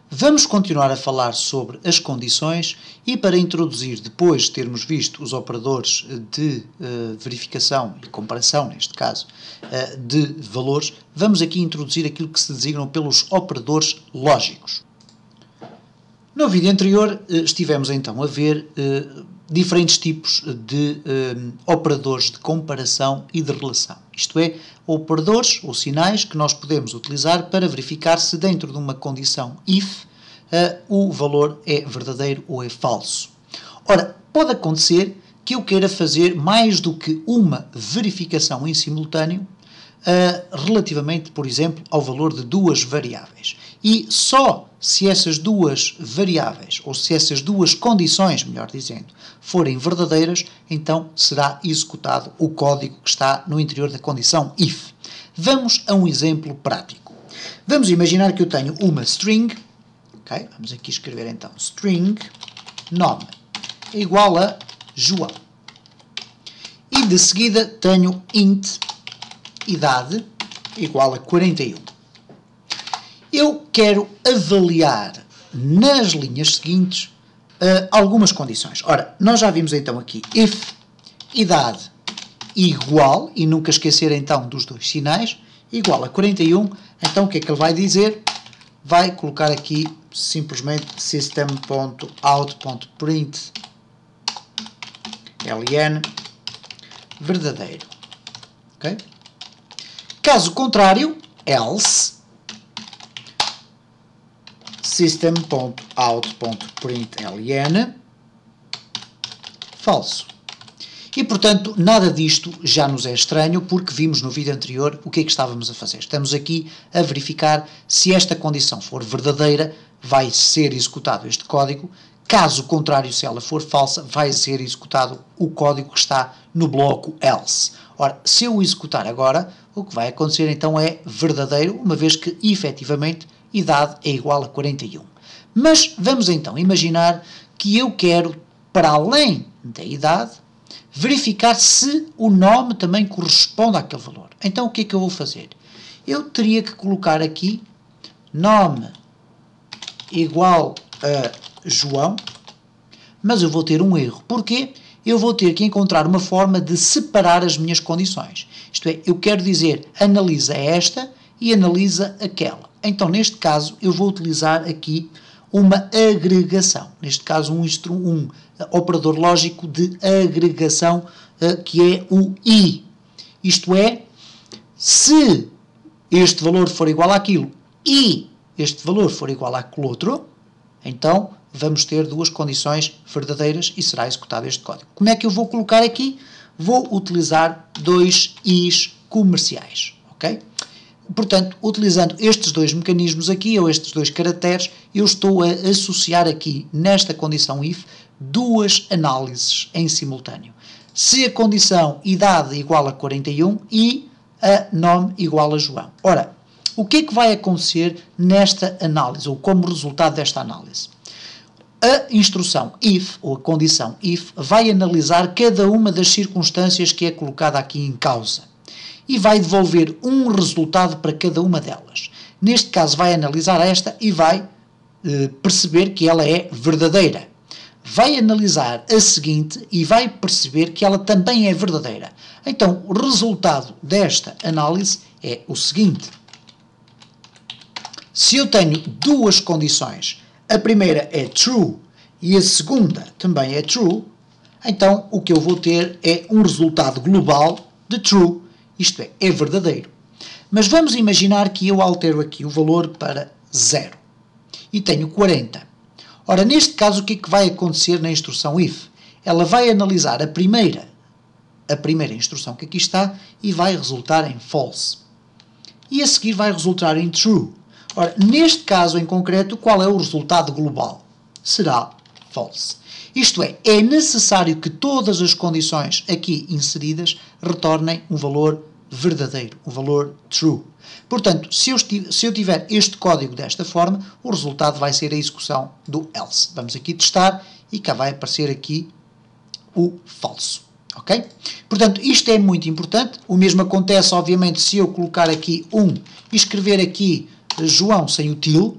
Vamos continuar a falar sobre as condições e para introduzir, depois de termos visto os operadores de verificação e comparação, neste caso, de valores, vamos aqui introduzir aquilo que se designam pelos operadores lógicos. No vídeo anterior estivemos então a ver diferentes tipos de operadores de comparação e de relação. Isto é, operadores ou sinais que nós podemos utilizar para verificar se dentro de uma condição if o valor é verdadeiro ou é falso. Ora, pode acontecer que eu queira fazer mais do que uma verificação em simultâneo relativamente, por exemplo, ao valor de duas variáveis. E só se essas duas variáveis, ou se essas duas condições, melhor dizendo, forem verdadeiras, então será executado o código que está no interior da condição if. Vamos a um exemplo prático. Vamos imaginar que eu tenho uma string, ok? Vamos aqui escrever então string nome igual a João. E de seguida tenho int idade igual a 41. Eu quero avaliar nas linhas seguintes algumas condições. Ora, nós já vimos então aqui if idade igual, e nunca esquecer então dos dois sinais, igual a 41, então o que é que ele vai dizer? Vai colocar aqui simplesmente system.out.println verdadeiro. Ok? Caso contrário, else system.out.println falso. E, portanto, nada disto já nos é estranho, porque vimos no vídeo anterior o que é que estávamos a fazer. Estamos aqui a verificar se esta condição for verdadeira, vai ser executado este código. Caso contrário, se ela for falsa, vai ser executado o código que está no bloco else. Ora, se eu o executar agora, o que vai acontecer então é verdadeiro, uma vez que, efetivamente, idade é igual a 41. Mas vamos então imaginar que eu quero, para além da idade, verificar se o nome também corresponde àquele valor. Então o que é que eu vou fazer? Eu teria que colocar aqui nome igual a João, mas eu vou ter um erro. Porquê? Eu vou ter que encontrar uma forma de separar as minhas condições. Isto é, eu quero dizer analisa esta e analisa aquela. Então, neste caso, eu vou utilizar aqui uma agregação. Neste caso, um operador lógico de agregação, que é o i. Isto é, se este valor for igual àquilo e este valor for igual àquele outro, então vamos ter duas condições verdadeiras e será executado este código. Como é que eu vou colocar aqui? Vou utilizar dois i's comerciais, ok? Portanto, utilizando estes dois mecanismos aqui, ou estes dois caracteres, eu estou a associar aqui, nesta condição if, duas análises em simultâneo. Se a condição idade igual a 41 e a nome igual a João. Ora, o que é que vai acontecer nesta análise, ou como resultado desta análise? A instrução if, ou a condição if, vai analisar cada uma das circunstâncias que é colocada aqui em causa e vai devolver um resultado para cada uma delas. Neste caso vai analisar esta e vai perceber que ela é verdadeira. Vai analisar a seguinte e vai perceber que ela também é verdadeira. Então, o resultado desta análise é o seguinte. Se eu tenho duas condições, a primeira é true e a segunda também é true, então o que eu vou ter é um resultado global de true, isto é verdadeiro. Mas vamos imaginar que eu altero aqui o valor para 0 e tenho 40. Ora, neste caso, o que é que vai acontecer na instrução if? Ela vai analisar a primeira instrução que aqui está e vai resultar em false. E a seguir vai resultar em true. Ora, neste caso em concreto, qual é o resultado global? Será false. Isto é necessário que todas as condições aqui inseridas retornem um valor verdadeiro, um valor true. Portanto, se eu tiver este código desta forma, o resultado vai ser a execução do else. Vamos aqui testar e cá vai aparecer aqui o falso. Ok? Portanto, isto é muito importante. O mesmo acontece, obviamente, se eu colocar aqui 1 e escrever aqui João sem o til.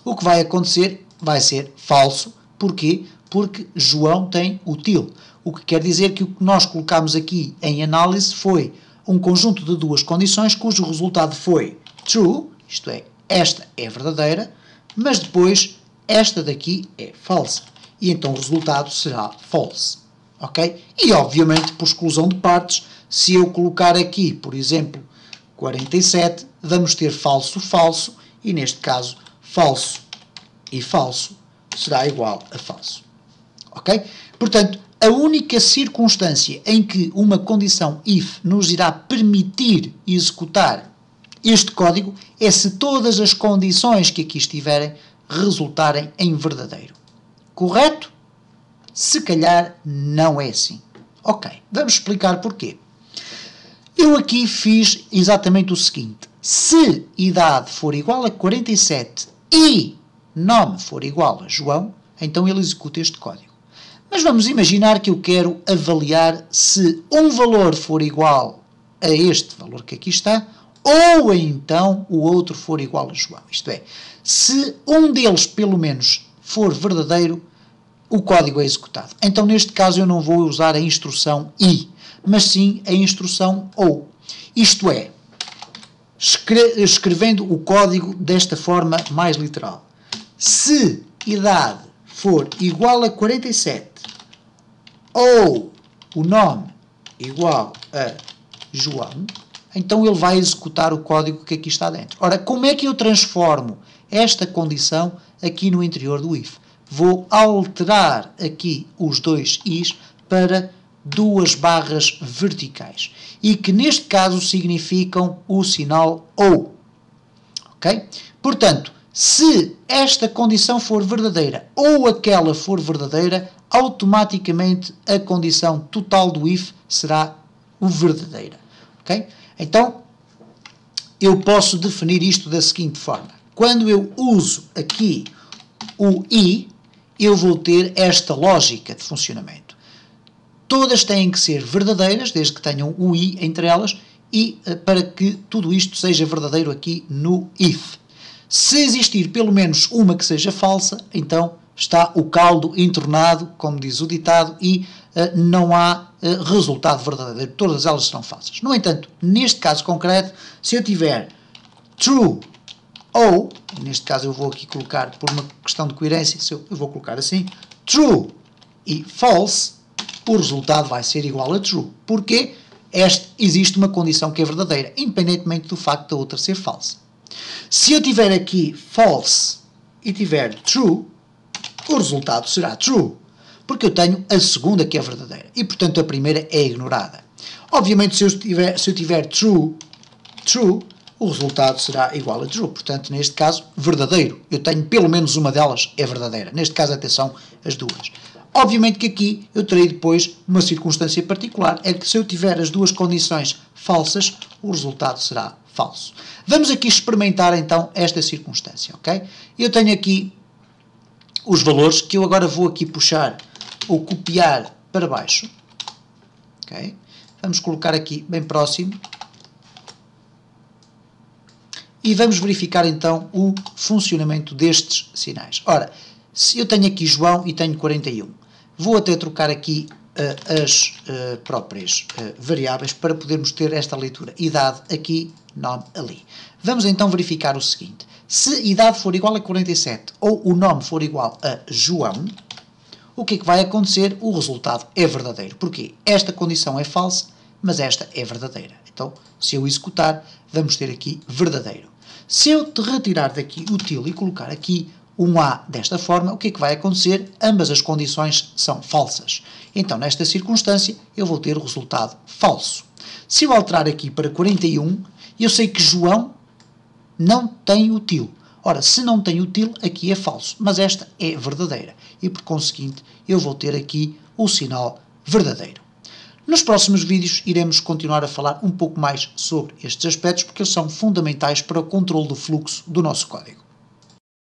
o que vai acontecer vai ser falso. Porquê? Porque João tem util. O que quer dizer que o que nós colocamos aqui em análise foi um conjunto de duas condições cujo resultado foi true, isto é, esta é verdadeira, mas depois esta daqui é falsa. E então o resultado será false. Ok? E obviamente, por exclusão de partes, se eu colocar aqui, por exemplo, 47, vamos ter falso, falso, e neste caso, falso e falso será igual a falso. Ok? Portanto, a única circunstância em que uma condição if nos irá permitir executar este código é se todas as condições que aqui estiverem resultarem em verdadeiro. Correto? Se calhar não é assim. Ok, vamos explicar porquê. Eu aqui fiz exatamente o seguinte. Se idade for igual a 47 e nome for igual a João, então ele executa este código. Mas vamos imaginar que eu quero avaliar se um valor for igual a este valor que aqui está, ou então o outro for igual a João. Isto é, se um deles pelo menos for verdadeiro, o código é executado. Então neste caso eu não vou usar a instrução i, mas sim a instrução ou. Isto é, escrevendo o código desta forma mais literal. Se idade for igual a 47 ou o nome igual a João, então ele vai executar o código que aqui está dentro. Ora, como é que eu transformo esta condição aqui no interior do if? Vou alterar aqui os dois i's para duas barras verticais e que neste caso significam o sinal ou. Ok? Portanto, se esta condição for verdadeira ou aquela for verdadeira, automaticamente a condição total do if será o verdadeira. Ok? Então, eu posso definir isto da seguinte forma. Quando eu uso aqui o i, eu vou ter esta lógica de funcionamento. Todas têm que ser verdadeiras, desde que tenham o i entre elas, e para que tudo isto seja verdadeiro aqui no if. Se existir pelo menos uma que seja falsa, então está o caldo entornado, como diz o ditado, e não há resultado verdadeiro. Todas elas serão falsas. No entanto, neste caso concreto, se eu tiver true ou, neste caso eu vou aqui colocar, por uma questão de coerência, eu vou colocar assim, true e false, o resultado vai ser igual a true. Porquê? Existe uma condição que é verdadeira, independentemente do facto da outra ser falsa. Se eu tiver aqui false e tiver true, o resultado será true, porque eu tenho a segunda que é verdadeira, e portanto a primeira é ignorada. Obviamente se eu tiver true, o resultado será igual a true, portanto neste caso verdadeiro. Eu tenho pelo menos uma delas é verdadeira, neste caso atenção, as duas. Obviamente que aqui eu terei depois uma circunstância particular, é que se eu tiver as duas condições falsas, o resultado será falso. Vamos aqui experimentar então esta circunstância, ok? Eu tenho aqui os valores que eu agora vou aqui puxar ou copiar para baixo, ok? Vamos colocar aqui bem próximo e vamos verificar então o funcionamento destes sinais. Ora, se eu tenho aqui João e tenho 41, vou até trocar aqui as próprias variáveis para podermos ter esta leitura. Idade aqui, nome ali. Vamos então verificar o seguinte. Se idade for igual a 47 ou o nome for igual a João, o que é que vai acontecer? O resultado é verdadeiro. Porquê? Esta condição é falsa, mas esta é verdadeira. Então, se eu executar, vamos ter aqui verdadeiro. Se eu te retirar daqui o til e colocar aqui um A desta forma, o que é que vai acontecer? Ambas as condições são falsas. Então, nesta circunstância, eu vou ter o resultado falso. Se eu alterar aqui para 41, eu sei que João não tem o til. Ora, se não tem o til, aqui é falso, mas esta é verdadeira. E, por conseguinte, eu vou ter aqui o sinal verdadeiro. Nos próximos vídeos iremos continuar a falar um pouco mais sobre estes aspectos, porque eles são fundamentais para o controle do fluxo do nosso código.